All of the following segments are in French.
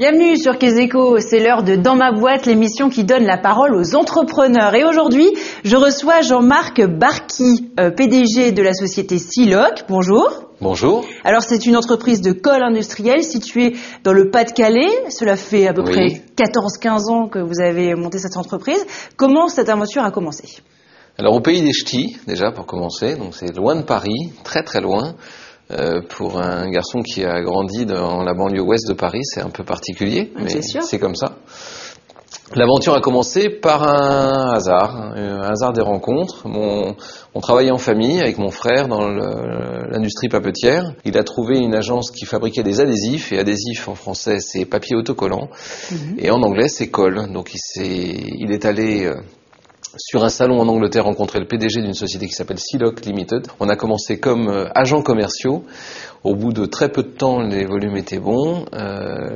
Bienvenue sur Keseko, c'est l'heure de Dans ma boîte, l'émission qui donne la parole aux entrepreneurs. Et aujourd'hui, je reçois Jean-Marc Barky, PDG de la société Siloc. Bonjour. Bonjour. Alors c'est une entreprise de colle industrielle située dans le Pas-de-Calais. Cela fait à peu près 14-15 ans que vous avez monté cette entreprise. Comment cette aventure a commencé ? Alors au pays des Ch'tis, déjà pour commencer, donc c'est loin de Paris, très très loin. Pour un garçon qui a grandi dans la banlieue ouest de Paris, c'est un peu particulier, mais c'est comme ça. L'aventure a commencé par un hasard des rencontres. On travaillait en famille avec mon frère dans l'industrie papetière. Il a trouvé une agence qui fabriquait des adhésifs, et adhésifs en français c'est papier autocollant, et en anglais c'est colle. Donc il est allé sur un salon en Angleterre rencontrer le PDG d'une société qui s'appelle Siloc Limited. On a commencé comme agents commerciaux. Au bout de très peu de temps, les volumes étaient bons.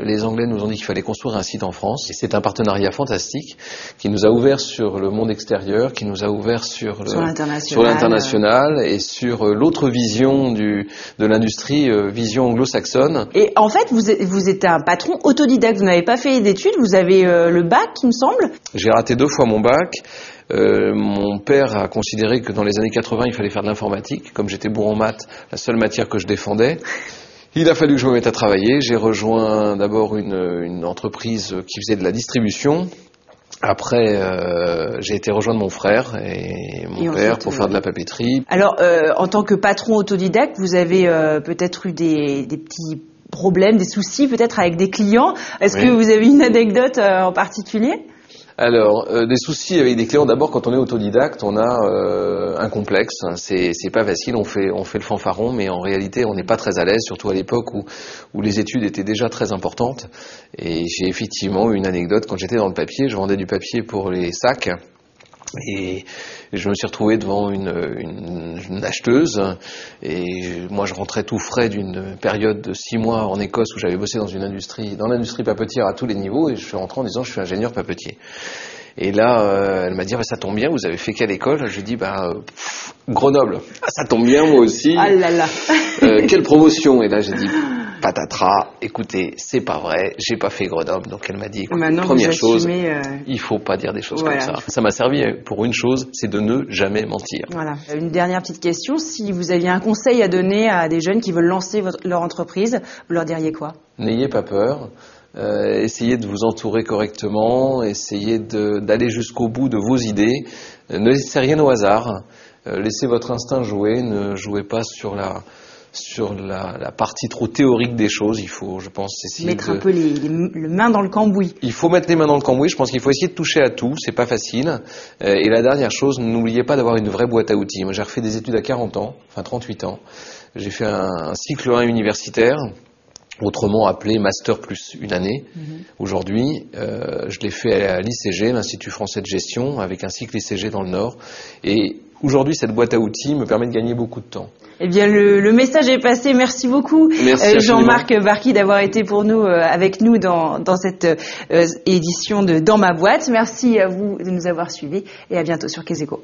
Les Anglais nous ont dit qu'il fallait construire un site en France. Et c'est un partenariat fantastique qui nous a ouvert sur le monde extérieur, qui nous a ouvert sur l'international et sur l'autre vision de l'industrie, vision anglo-saxonne. Et en fait, vous êtes un patron autodidacte. Vous n'avez pas fait d'études. Vous avez le bac, il me semble. J'ai raté 2 fois mon bac. Mon père a considéré que dans les années 80 il fallait faire de l'informatique. Comme j'étais bon en maths, la seule matière que je défendais, il a fallu que je me mette à travailler. J'ai rejoint d'abord une entreprise qui faisait de la distribution. Après j'ai été rejoindre mon frère et mon père pour faire de la papeterie. Alors en tant que patron autodidacte, vous avez peut-être eu des petits problèmes, des soucis peut-être avec des clients. Est-ce que vous avez une anecdote en particulier ? Alors, des soucis avec des clients, d'abord quand on est autodidacte, on a un complexe, c'est pas facile, on fait le fanfaron, mais en réalité on n'est pas très à l'aise, surtout à l'époque où les études étaient déjà très importantes. Et j'ai effectivement eu une anecdote, quand j'étais dans le papier, je vendais du papier pour les sacs, et je me suis retrouvé devant une acheteuse, et moi je rentrais tout frais d'une période de 6 mois en Écosse où j'avais bossé dans l'industrie papetière à tous les niveaux, et je suis rentré en disant je suis ingénieur papetier. Et là, elle m'a dit ça tombe bien, vous avez fait quelle école ? Je lui ai dit Grenoble. Ah, ça tombe bien, moi aussi. Ah là là. Quelle promotion ? Et là j'ai dit patatras, écoutez, c'est pas vrai, j'ai pas fait Grenoble. Donc elle m'a dit première chose, il faut pas dire des choses comme ça. Ça m'a servi pour une chose, c'est de ne jamais mentir. Voilà. Une dernière petite question, si vous aviez un conseil à donner à des jeunes qui veulent lancer leur entreprise, vous leur diriez quoi ? N'ayez pas peur. Essayez de vous entourer correctement, essayez d'aller jusqu'au bout de vos idées, ne laissez rien au hasard, laissez votre instinct jouer, ne jouez pas sur la partie trop théorique des choses. Il faut, je pense, essayer mettre un peu les mains dans le cambouis. Il faut mettre les mains dans le cambouis, je pense qu'il faut essayer de toucher à tout, c'est pas facile. Et la dernière chose, n'oubliez pas d'avoir une vraie boîte à outils. Moi j'ai refait des études à 40 ans, enfin 38 ans, j'ai fait un cycle 1 universitaire, autrement appelé Master plus une année. Aujourd'hui, je l'ai fait à l'ICG, l'Institut français de gestion, avec un cycle ICG dans le Nord. Et aujourd'hui, cette boîte à outils me permet de gagner beaucoup de temps. Eh bien, le message est passé. Merci beaucoup, Jean-Marc Barky, d'avoir été avec nous dans cette édition de Dans ma boîte. Merci à vous de nous avoir suivis et à bientôt sur Keseko.